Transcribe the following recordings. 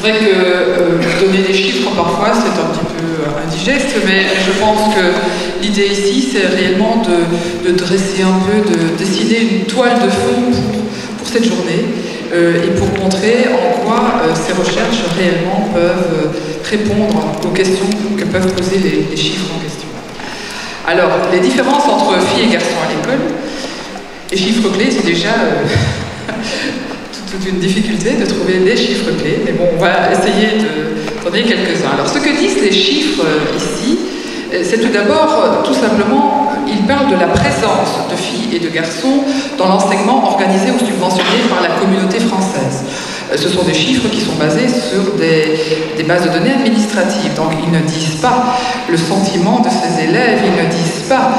C'est vrai que donner des chiffres parfois c'est un petit peu indigeste, mais je pense que l'idée ici c'est réellement de dresser un peu, de dessiner une toile de fond pour cette journée et pour montrer en quoi ces recherches réellement peuvent répondre aux questions que peuvent poser les chiffres en question. Alors, les différences entre filles et garçons à l'école, les chiffres clés, c'est déjà toute une difficulté de trouver les chiffres clés, mais bon, on va essayer d'en donner quelques-uns. Alors, ce que disent les chiffres ici, c'est tout d'abord, tout simplement, ils parlent de la présence de filles et de garçons dans l'enseignement organisé ou subventionné par la communauté française. Ce sont des chiffres qui sont basés sur des bases de données administratives. Donc, ils ne disent pas le sentiment de ces élèves, ils ne disent pas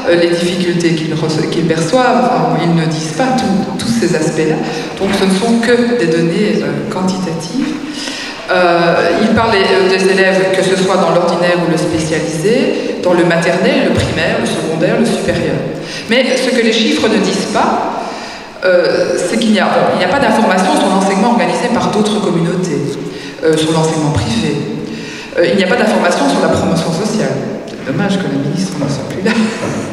les difficultés qu'ils perçoivent, ils ne disent pas tous ces aspects-là. Donc, ce ne sont que des données quantitatives. Il parle des élèves, que ce soit dans l'ordinaire ou le spécialisé, dans le maternel, le primaire, le secondaire, le supérieur. Mais ce que les chiffres ne disent pas, c'est qu'il n'y a pas d'information sur l'enseignement organisé par d'autres communautés, sur l'enseignement privé. Il n'y a pas d'information sur la promotion sociale. C'est dommage que la ministre ne soit plus là.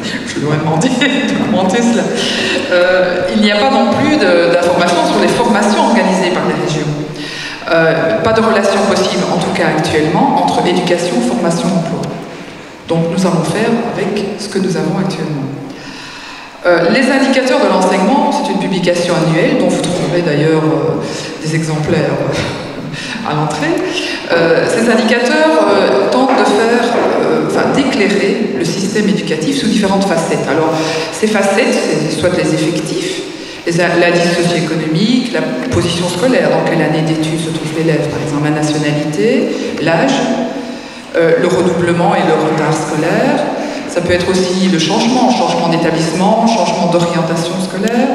Je lui ai demandé de commenter cela. Il n'y a pas non plus d'informations sur les formations organisées par les régions. Pas de relation possible, en tout cas actuellement, entre éducation, formation, emploi. Donc nous allons faire avec ce que nous avons actuellement. Les indicateurs de l'enseignement, c'est une publication annuelle dont vous trouverez d'ailleurs des exemplaires à l'entrée. Ces indicateurs tentent d'éclairer le système éducatif sous différentes facettes. Alors, ces facettes, c'est soit les effectifs, l'indice socio-économique, la position scolaire, dans quelle année d'études se trouve l'élève, par exemple la nationalité, l'âge, le redoublement et le retard scolaire. Ça peut être aussi le changement d'établissement, changement d'orientation scolaire,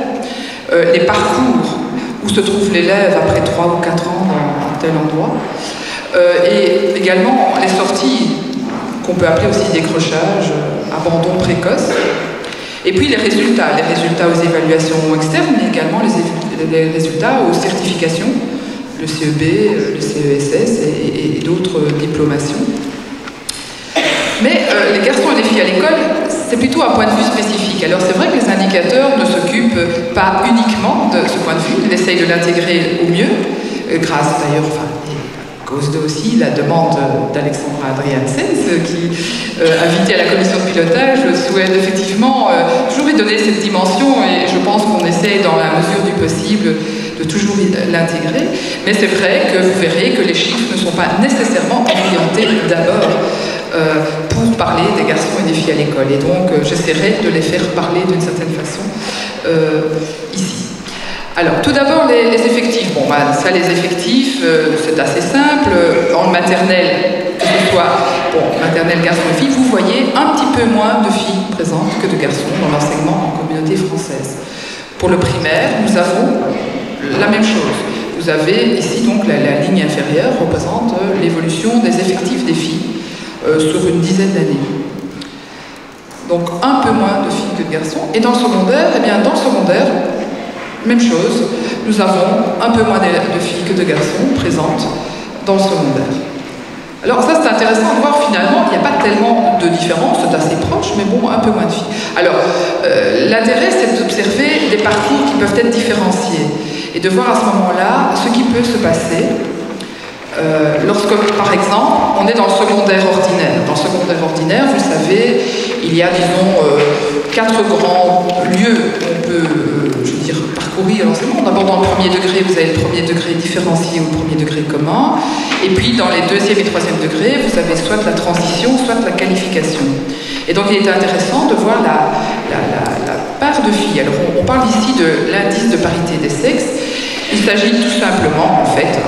les parcours, où se trouve l'élève après 3 ou 4 ans dans tel endroit, et également les sorties, qu'on peut appeler aussi décrochage, abandon précoce, et puis les résultats aux évaluations externes, mais également les résultats aux certifications, le CEB, le CESS et d'autres diplomations. Mais les garçons et les filles à l'école, c'est plutôt un point de vue spécifique. Alors c'est vrai que les indicateurs ne s'occupent pas uniquement de ce point de vue, ils essayent de l'intégrer au mieux, grâce d'ailleurs, à cause de aussi la demande d'Alexandra Adriansens, qui, invitée à la commission de pilotage, souhaite effectivement toujours y donner cette dimension, et je pense qu'on essaye dans la mesure du possible de toujours l'intégrer. Mais c'est vrai que vous verrez que les chiffres ne sont pas nécessairement orientés d'abord pour parler des garçons et des filles à l'école. Et donc, j'essaierai de les faire parler d'une certaine façon ici. Alors, tout d'abord, les effectifs. Bon, ça, les effectifs, c'est assez simple. En maternelle, que ce soit maternelle, garçon et filles, vous voyez un petit peu moins de filles présentes que de garçons dans l'enseignement en communauté française. Pour le primaire, nous avons la même chose. Vous avez ici, donc, la ligne inférieure représente l'évolution des effectifs des filles sur une dizaine d'années. Donc un peu moins de filles que de garçons. Et dans le secondaire, dans le secondaire, même chose, nous avons un peu moins de filles que de garçons présentes dans le secondaire. Alors ça, c'est intéressant de voir finalement, il n'y a pas tellement de différence, c'est assez proche, mais bon, un peu moins de filles. Alors, l'intérêt, c'est d'observer des parcours qui peuvent être différenciés et de voir à ce moment-là ce qui peut se passer lorsque, par exemple, on est dans le secondaire ordinaire. Dans le secondaire ordinaire, vous savez, il y a, disons, 4 grands lieux où on peut, parcourir l'enseignement. D'abord, dans le premier degré, vous avez le premier degré différencié ou le premier degré commun. Et puis, dans les deuxième et troisième degrés, vous avez soit la transition, soit la qualification. Et donc, il est intéressant de voir la part de filles. Alors, on parle ici de l'indice de parité des sexes. Il s'agit tout simplement, en fait,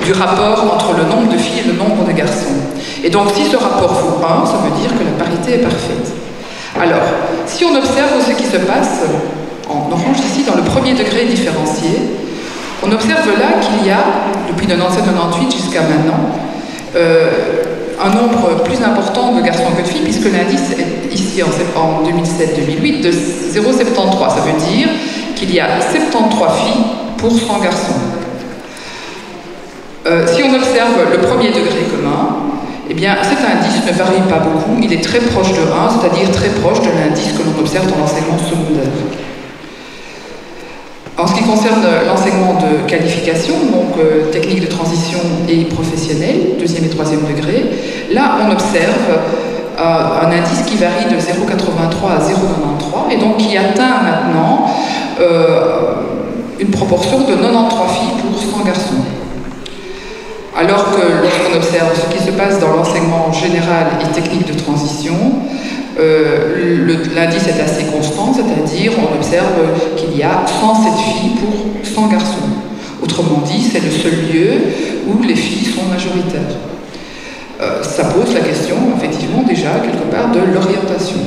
du rapport entre le nombre de filles et le nombre de garçons. Et donc, si ce rapport vaut 1, ça veut dire que la parité est parfaite. Alors, si on observe ce qui se passe en orange ici, dans le premier degré différencié, on observe là qu'il y a, depuis 97-98 jusqu'à maintenant, un nombre plus important de garçons que de filles, puisque l'indice est ici en 2007-2008 de 0,73. Ça veut dire qu'il y a 73 filles pour 100 garçons. Si on observe observe le premier degré commun, eh bien, cet indice ne varie pas beaucoup, il est très proche de 1, c'est-à-dire très proche de l'indice que l'on observe dans l'enseignement secondaire. En ce qui concerne l'enseignement de qualification, donc technique de transition et professionnelle, deuxième et troisième degré, là on observe un indice qui varie de 0,83 à 0,93 et donc qui atteint maintenant une proportion de 93 filles pour 100 garçons. Alors que lorsqu'on observe ce qui se passe dans l'enseignement général et technique de transition, l'indice est assez constant, c'est-à-dire on observe qu'il y a 107 filles pour 100 garçons. Autrement dit, c'est le seul lieu où les filles sont majoritaires. Ça pose la question, effectivement, déjà, quelque part, de l'orientation.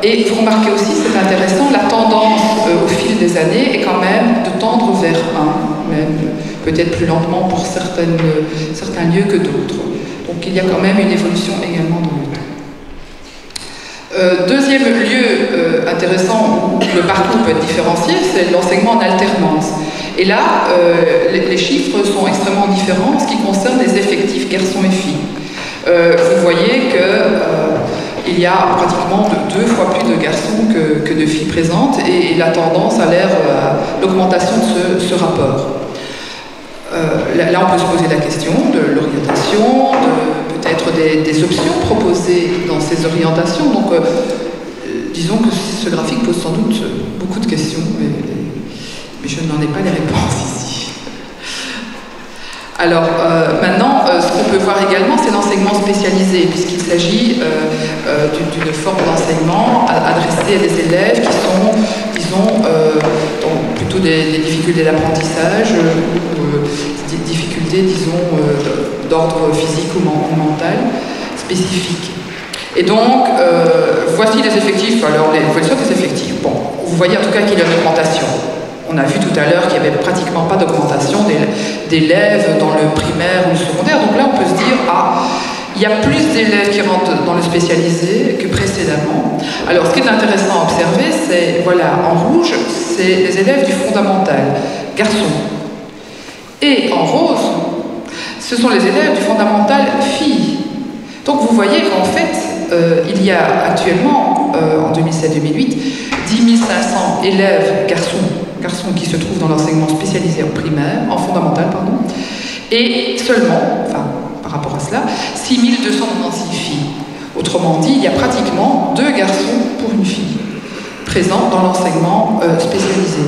Et vous remarquez aussi, c'est intéressant, la tendance au fil des années est quand même de tendre vers 1, même peut-être plus lentement pour certains lieux que d'autres. Donc il y a quand même une évolution également dans le temps. Deuxième lieu intéressant où le parcours peut être différencié, c'est l'enseignement en alternance. Et là, les chiffres sont extrêmement différents en ce qui concerne les effectifs garçons et filles. Vous voyez qu'il y a pratiquement 2 fois plus de garçons que de filles présentes et la tendance a l'air à l'augmentation de ce rapport. Là, on peut se poser la question de l'orientation, peut-être des options proposées dans ces orientations. Donc, disons que ce graphique pose sans doute beaucoup de questions, mais je n'en ai pas les réponses ici. Alors, maintenant, ce qu'on peut voir également, c'est l'enseignement spécialisé, puisqu'il s'agit d'une forme d'enseignement adressée à des élèves qui sont, disons, plutôt des difficultés d'apprentissage ou des difficultés, disons, d'ordre physique ou mental spécifiques. Et donc, voici les effectifs. Alors, voici des effectifs. Bon, vous voyez en tout cas qu'il y a une augmentation. On a vu tout à l'heure qu'il n'y avait pratiquement pas d'augmentation d'élèves dans le primaire ou le secondaire. Donc là, on peut se dire, il y a plus d'élèves qui rentrent dans le spécialisé que précédemment. Alors, ce qui est intéressant à observer, c'est, voilà, en rouge, c'est les élèves du fondamental, garçons. Et en rose, ce sont les élèves du fondamental, filles. Donc vous voyez qu'en fait, il y a actuellement, en 2007-2008, 10 500 élèves garçons qui se trouvent dans l'enseignement spécialisé en primaire, en fondamental, pardon, et seulement, enfin, par rapport à cela, 6 296 filles. Autrement dit, il y a pratiquement 2 garçons pour une fille présents dans l'enseignement spécialisé.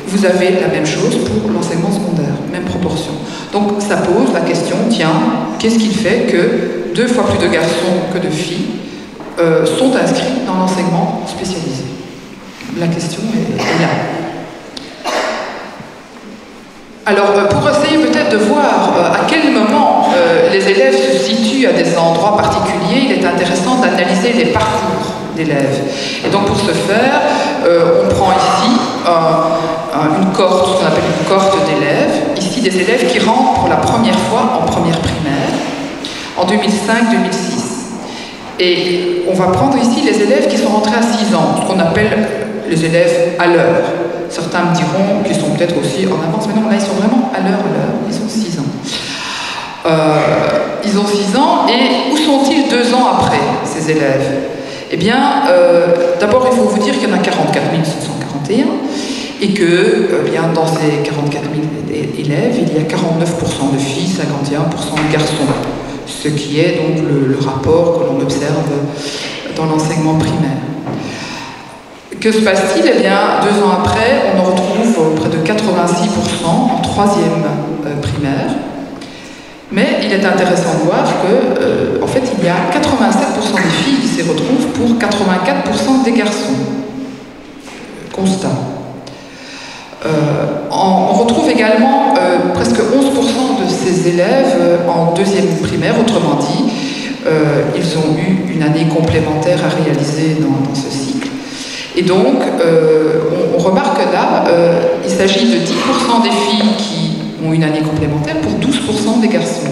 Vous avez la même chose pour l'enseignement secondaire, même proportion. Donc ça pose la question, tiens, qu'est-ce qui fait que 2 fois plus de garçons que de filles sont inscrits dans l'enseignement spécialisé? La question est là. Alors, pour essayer peut-être de voir à quel moment les élèves se situent à des endroits particuliers, il est intéressant d'analyser les parcours d'élèves. Et donc, pour ce faire, on prend ici une cohorte, ce qu'on appelle une cohorte d'élèves, ici des élèves qui rentrent pour la première fois en première primaire, en 2005-2006. Et on va prendre ici les élèves qui sont rentrés à 6 ans, ce qu'on appelle les élèves à l'heure. Certains me diront qu'ils sont peut-être aussi en avance, mais non, là ils sont vraiment à l'heure, ils ont 6 ans. Ils ont 6 ans, et où sont-ils 2 ans après, ces élèves? Eh bien, d'abord il faut vous dire qu'il y en a 44 741, et que bien, dans ces 44 000 élèves, il y a 49% de filles, 51% de garçons, ce qui est donc le rapport que l'on observe dans l'enseignement primaire. Que se passe-t-il? Eh bien, 2 ans après, on en retrouve près de 86% en 3e primaire. Mais il est intéressant de voir que, en fait, il y a 87% des filles qui s'y retrouvent pour 84% des garçons. Constat. On retrouve également presque 11% de ces élèves en 2e primaire, autrement dit, ils ont eu une année complémentaire à réaliser dans ce cycle. Et donc, on remarque là, il s'agit de 10% des filles qui ont une année complémentaire pour 12% des garçons.